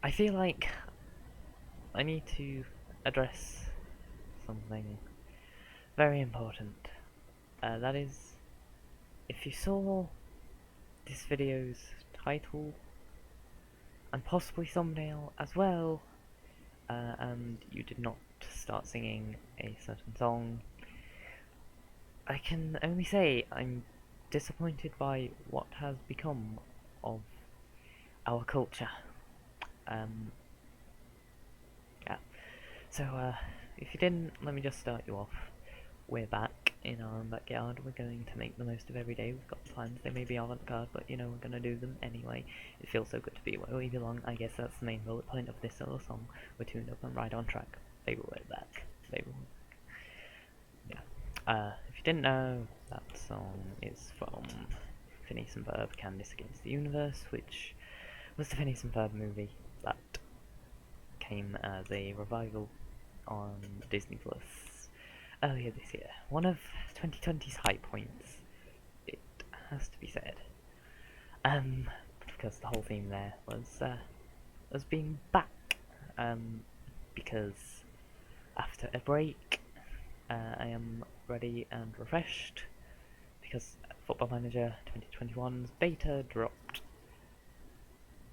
I feel like I need to address something very important. That is, if you saw this video's title and possibly thumbnail as well, and you did not start singing a certain song, I can only say I'm disappointed by what has become of our culture. Um, yeah. So, if you didn't, let me just start you off. We're back in our own backyard. We're going to make the most of every day. We've got plans. They may be avant-garde, but you know we're gonna do them anyway. It feels so good to be where we belong. I guess that's the main bullet point of this little song. We're tuned up and right on track. Baby, we're back. Baby, yeah. If you didn't know, that song is from Phineas and Ferb, Candace Against the Universe, which was the Phineas and Ferb movie that came as a revival on Disney Plus earlier this year. One of 2020's high points, it has to be said. Because the whole theme there was being back. Because after a break, I am ready and refreshed because Football Manager 2021's beta dropped.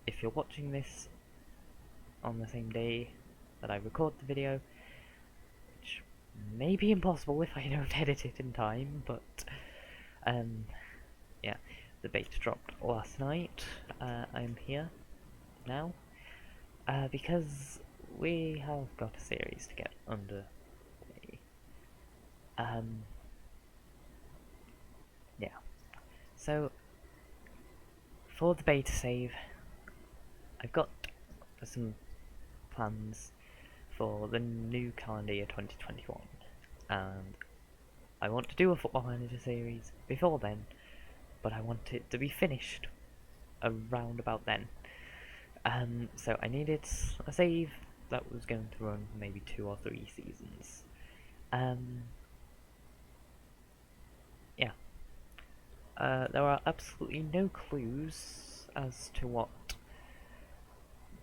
If you're watching this on the same day that I record the video, which may be impossible if I don't edit it in time, but yeah, the beta dropped last night. I'm here now because we have got a series to get underway. Yeah. So for the beta save, I've got some plans for the new calendar year 2021, and I want to do a Football Manager series before then, but I want it to be finished around about then. So I needed a save that was going to run maybe 2 or 3 seasons. Yeah. There are absolutely no clues as to what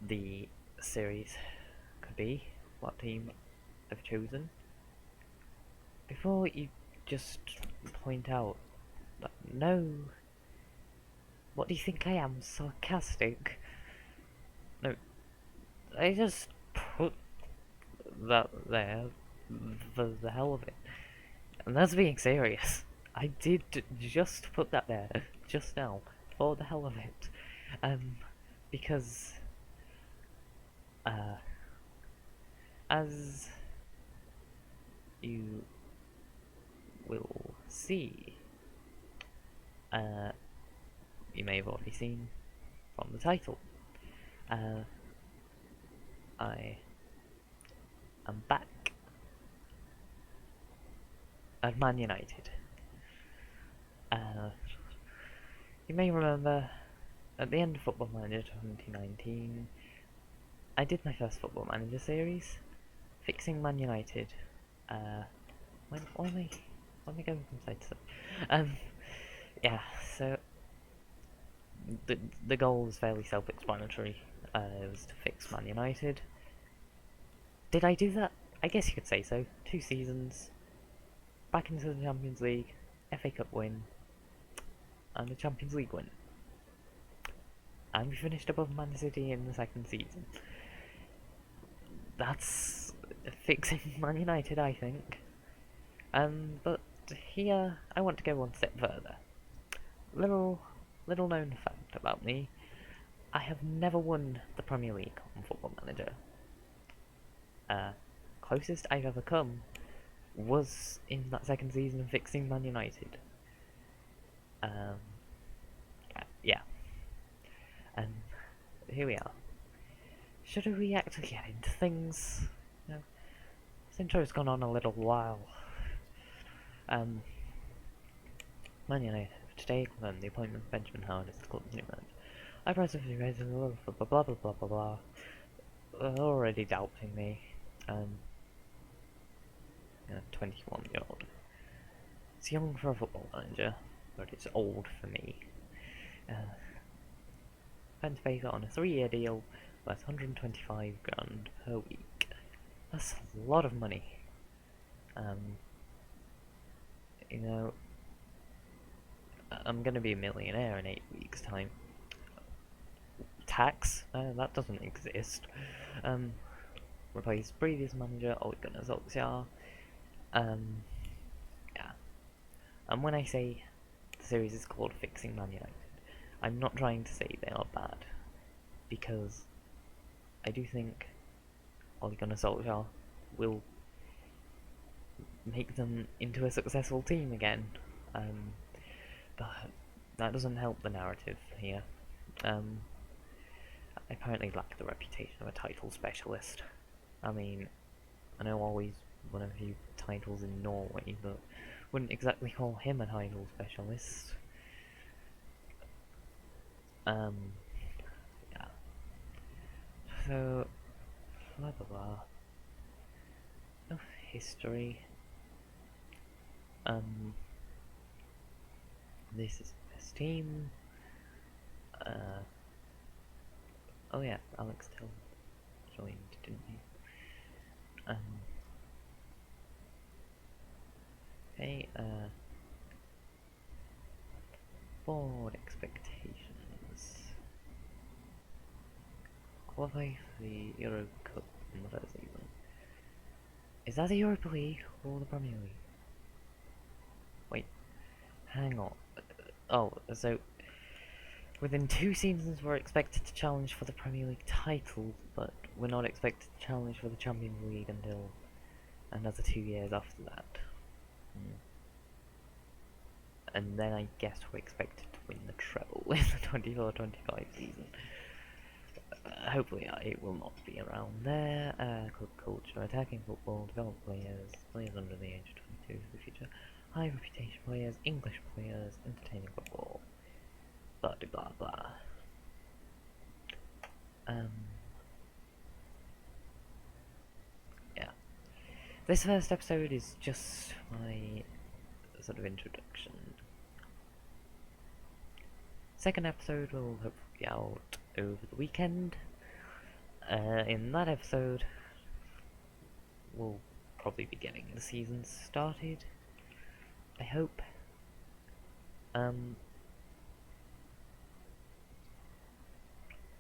the series could be, what team I've chosen. Before you just point out that no, what do you think I am, sarcastic? No, I just put that there for the hell of it. And that's being serious. I did just put that there, just now, for the hell of it. Because, as you will see, you may have already seen from the title, I am back at Man United. You may remember at the end of Football Manager 2019, I did my first Football Manager series, fixing Man United. Why am I going from side to side? Yeah, so the goal was fairly self-explanatory. It was to fix Man United. Did I do that? I guess you could say so. 2 seasons, back into the Champions League, FA Cup win, and the Champions League win. And we finished above Man City in the 2nd season. That's fixing Man United, I think. But here I want to go one step further. Little known fact about me: I have never won the Premier League on Football Manager. Closest I've ever come was in that 2nd season of fixing Man United. Yeah. And here we are. Should we actually get into things? You know, this intro's gone on a little while. Man United today confirmed the appointment of Benjamin Howard as the club's new manager. I presently raised blah blah blah blah blah blah. Already doubting me. 21-year-old. It's young for a football manager, but it's old for me. Spent paper on a 3-year deal That's 125 grand per week. That's a lot of money. You know, I'm gonna be a millionaire in 8 weeks' time. Tax? That doesn't exist. Replace previous manager Ole Gunnar Solskjaer. Yeah. And when I say the series is called Fixing Man United, I'm not trying to say they are bad, because I do think Ole Gunnar Solskjaer will make them into a successful team again. But that doesn't help the narrative here. I apparently lack the reputation of a title specialist. I mean, I know always won a few titles in Norway, but wouldn't exactly call him a title specialist. Yeah. So, blah blah blah. Of history. This is the best team. Oh yeah, Alex Tell joined, didn't he? Okay, board expectations. Qualify for the Euro Cup in the first season. Is that the Europa League or the Premier League? Wait, hang on. Oh, so within 2 seasons we're expected to challenge for the Premier League title, but we're not expected to challenge for the Champions League until another 2 years after that. And then I guess we're expected to win the treble in the 24-25 season. Hopefully it will not be around there. Club culture, attacking football, develop players, players under the age of 22 for the future, high reputation players, English players, entertaining football, blah blah blah. Yeah. This first episode is just my sort of introduction. Second episode will hopefully be out over the weekend. In that episode, we'll probably be getting the season started, I hope.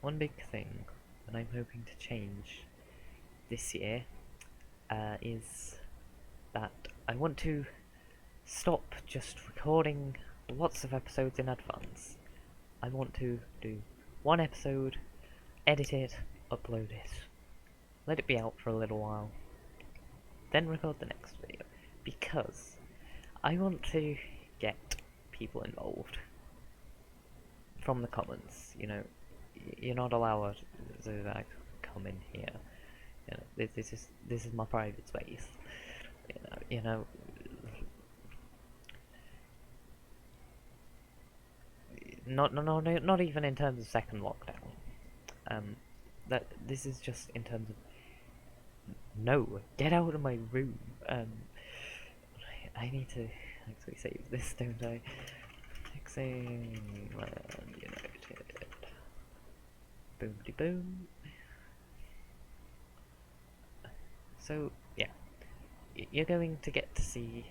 One big thing that I'm hoping to change this year is that I want to stop just recording lots of episodes in advance. I want to do one episode, edit it, upload it, let it be out for a little while, then record the next video, because I want to get people involved from the comments. You know, you're not allowed to come in here. You know, this is my private space. You know, not even in terms of second lockdown. That this is just in terms of no, get out of my room. I need to actually save this, don't I? Fixing Man United. Boom-de boom. So, yeah. You're going to get to see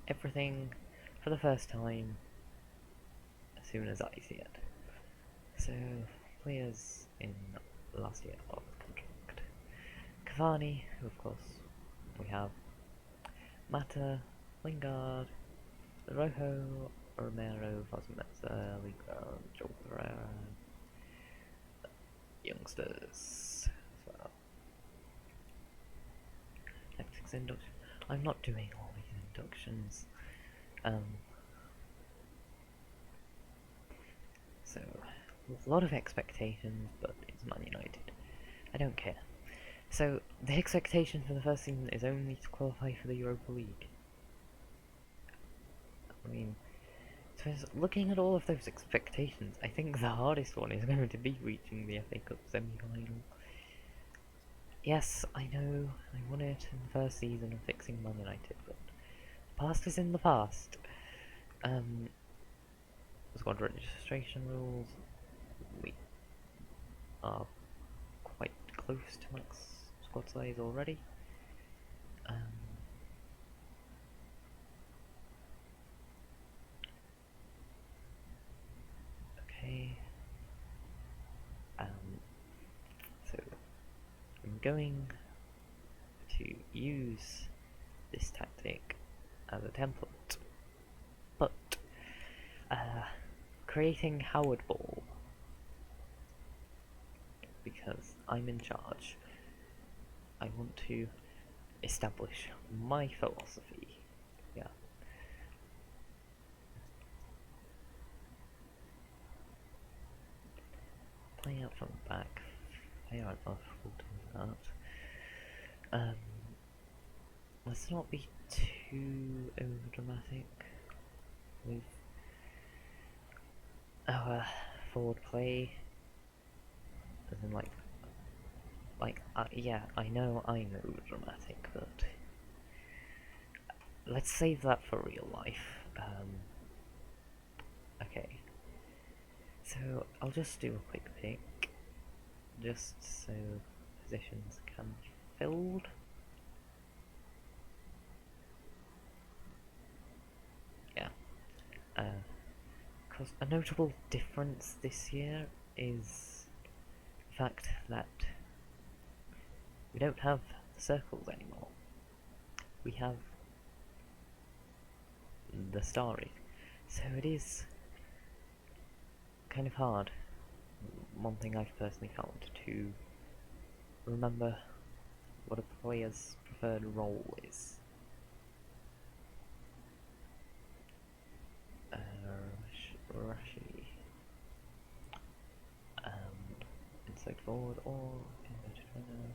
everything for the first time as soon as I see it. So, players in last year of contract. Cavani, who of course we have. Mata, Lingard, Rojo, Romero, Fosmeza, Lingard, Joel Pereira, youngsters as well. Netflix induction. I'm not doing all these inductions. So, a lot of expectations, but it's Man United. I don't care. So, the expectation for the first season is only to qualify for the Europa League. I mean, so looking at all of those expectations, I think the hardest one is going to be reaching the FA Cup semi-final. Yes, I know, I won it in the first season of Fixing Man United, but the past is in the past. Squad registration rules. We are close to max squad size already. Okay. So I'm going to use this tactic as a template, but creating Howard Ball, because I'm in charge. I want to establish my philosophy. Yeah. Play out from the back. Fair enough, we'll do that. Let's not be too overdramatic with our forward play. As in, yeah, I know I'm overdramatic, but let's save that for real life. Okay. So, I'll just do a quick pick, just so positions can be filled. Yeah. Because a notable difference this year is the fact that we don't have the circles anymore. We have the starry. So it is kind of hard, one thing I've personally found, to remember what a player's preferred role is. Rashi. Inside forward or inverted runner.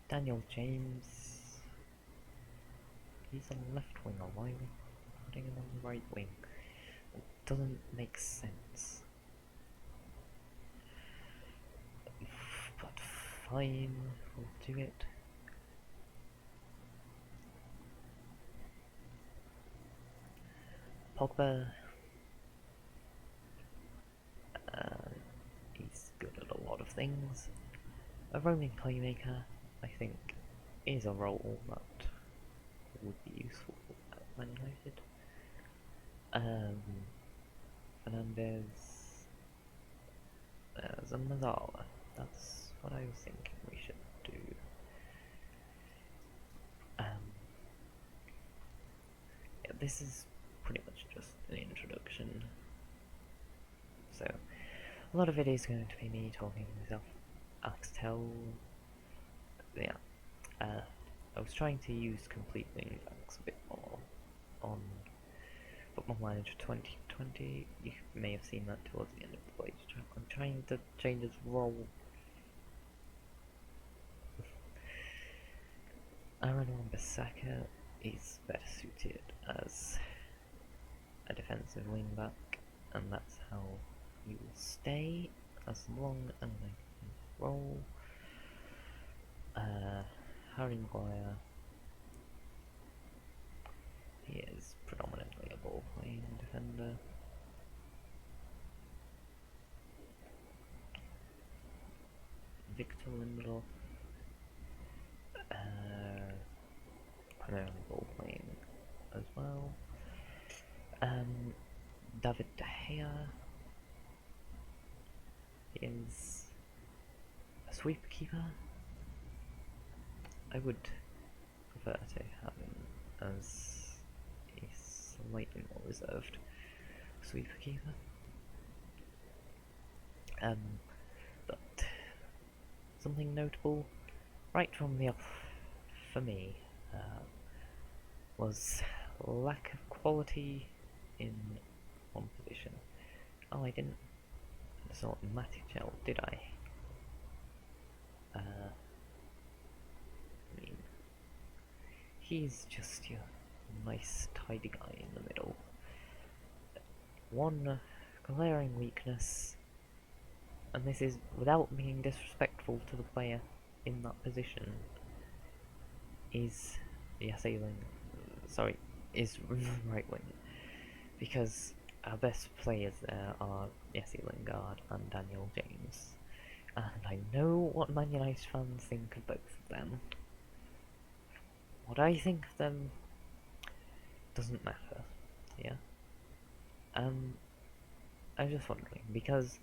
Daniel James. He's a left winger. Why are we putting him on the right wing? It doesn't make sense. But fine, we'll do it. Pogba. He's good at a lot of things. A roaming playmaker, I think, is a role that would be useful at Man United. Fernandez, Zamazala. That's what I was thinking we should do. Yeah, this is pretty much just an introduction. So, a lot of it is going to be me talking to myself. Axtel. Yeah. I was trying to use complete wingbacks a bit more on Football Manager 2020. You may have seen that towards the end of the page. I'm trying to change his role. Aaron Wan-Bissaka is better suited as a defensive wingback, and that's how he will stay as long as I can roll. Harry Maguire, he is predominantly a ball-playing defender. Victor Lindelof, primarily ball-playing as well. David De Gea is a sweeper keeper. I would prefer to have him as a slightly more reserved sweeper keeper. But something notable right from the off for me was lack of quality in one position. Oh, I didn't sort Matic out, did I? I mean, he's just your nice, tidy guy in the middle. One glaring weakness, and this is without being disrespectful to the player in that position, is the assailing. Sorry, is right wing, because our best players there are Jesse Lingard and Daniel James, and I I know what Man United fans think of both of them. What I think of them doesn't matter. Yeah. I was just wondering, because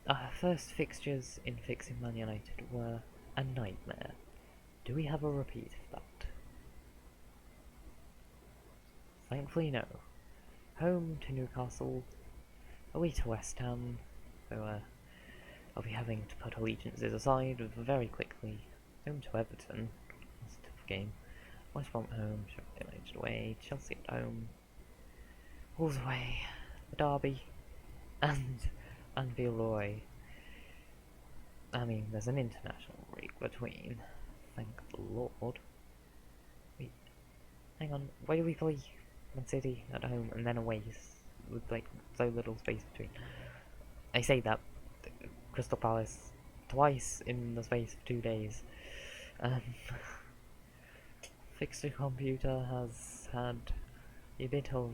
our first fixtures in fixing Man United were a nightmare. Do we have a repeat of that? Thankfully, no. Home to Newcastle, away to West Ham, so I'll be having to put allegiances aside very quickly. Home to Everton, that's a tough game. West Brom at home, Sheffield United away, Chelsea at home, Wolves away, the Derby, and Anfield away. I mean, there's an international break between, thank the Lord. Wait, hang on, why do we play Man City at home and then away with like so little space between? I say that, Crystal Palace twice in the space of 2 days. Um, Fixture Computer has had a bit of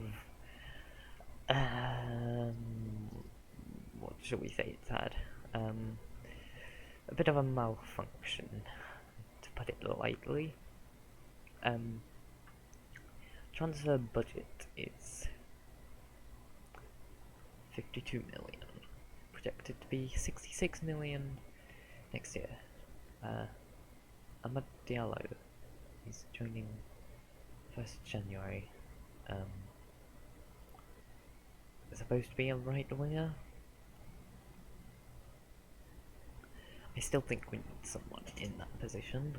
what should we say it's had? A bit of a malfunction, to put it lightly. Transfer budget is 52 million, projected to be 66 million next year. Amad Diallo is joining 1st January. Supposed to be a right winger. I still think we need someone in that position.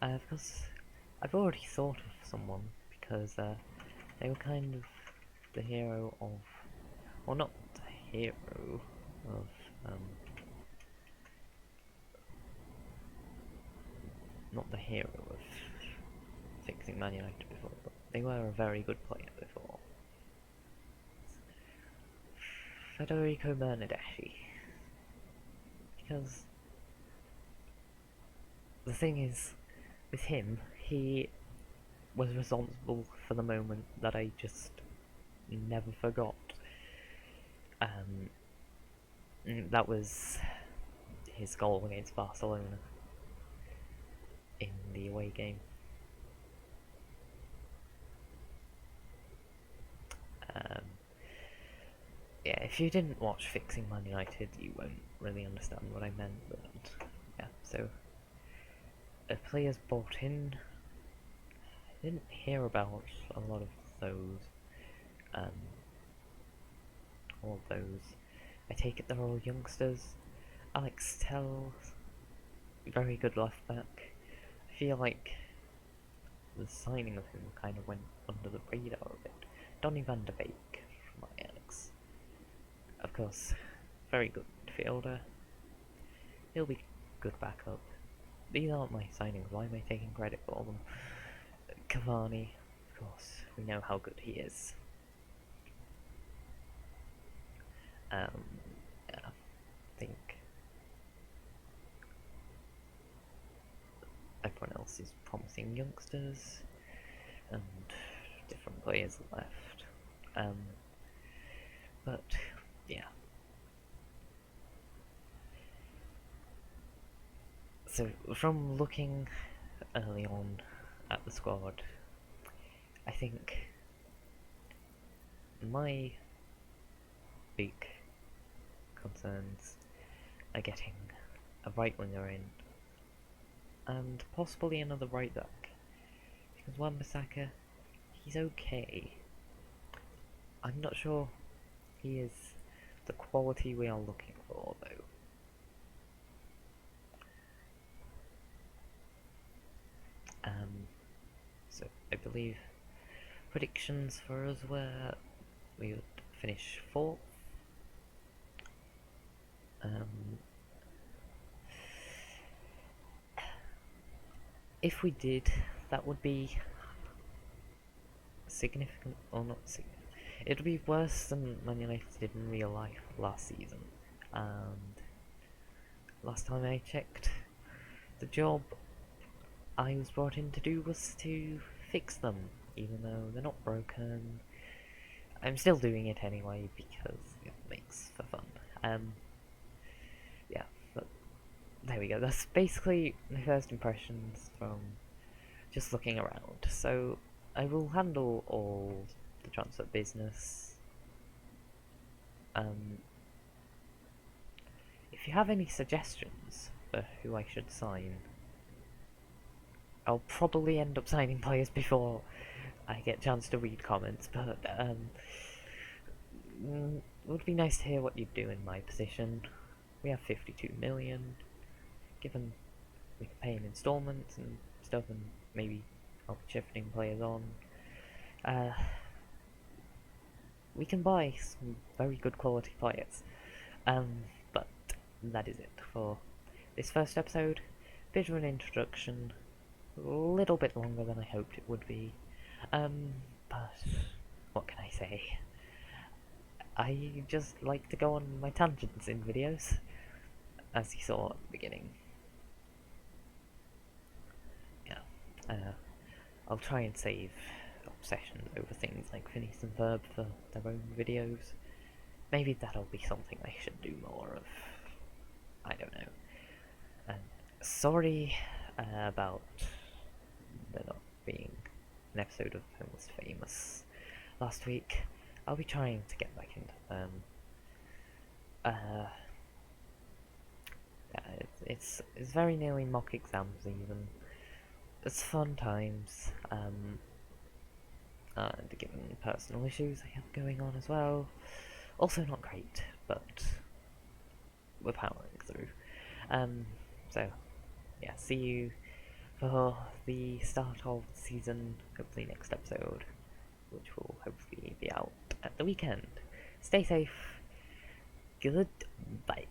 Because I've already thought of someone, because they were kind of the hero of, well, not the hero of, not the hero of fixing Man United before, but they were a very good player before. Federico Bernardeschi. Because the thing is, with him, he was responsible for the moment that I just never forgot. That was his goal against Barcelona in the away game. Yeah, if you didn't watch Fixing Man United, you won't really understand what I meant, but yeah, so players bought in. I didn't hear about a lot of those. All of those. I take it they're all youngsters. Alex Telles, very good left back. I feel like the signing of him kind of went under the radar a bit. Donny van de Beek from Ajax. Of course, very good midfielder. He'll be good backup. These aren't my signings, why am I taking credit for them? Cavani, of course, we know how good he is. Yeah, I think everyone else is promising youngsters, and different players left. But yeah. So from looking early on at the squad, I think my big concerns are getting a right winger in, and possibly another right back, because Wan-Bissaka, he's okay. I'm not sure he is the quality we are looking for, though. So I believe predictions for us were we would finish 4th. If we did, that would be significant, or not significant. It would be worse than Man United did in real life last season. And last time I checked, the job I was brought in to do was to fix them, even though they're not broken. I'm still doing it anyway because it makes for fun. Yeah, there we go. That's basically my first impressions from just looking around. So I will handle all the transfer business. If you have any suggestions for who I should sign, I'll probably end up signing players before I get a chance to read comments, but it would be nice to hear what you'd do in my position. We have 52 million, given we can pay in installments and stuff, and maybe I'll be shifting players on. We can buy some very good quality players. But that is it for this first episode. Bit of an introduction, a little bit longer than I hoped it would be. But what can I say? I just like to go on my tangents in videos, as you saw at the beginning. Yeah, I'll try and save obsessions over things like Phineas and Ferb for their own videos. Maybe that'll be something I should do more of. I don't know. And sorry about there not being an episode of Homeless Famous last week. I'll be trying to get back into them. It's very nearly mock exams even. It's fun times. Given personal issues I have going on as well. Also not great, but we're powering through. So yeah, see you for the start of the season, hopefully next episode, which will hopefully be out at the weekend. Stay safe. Goodbye.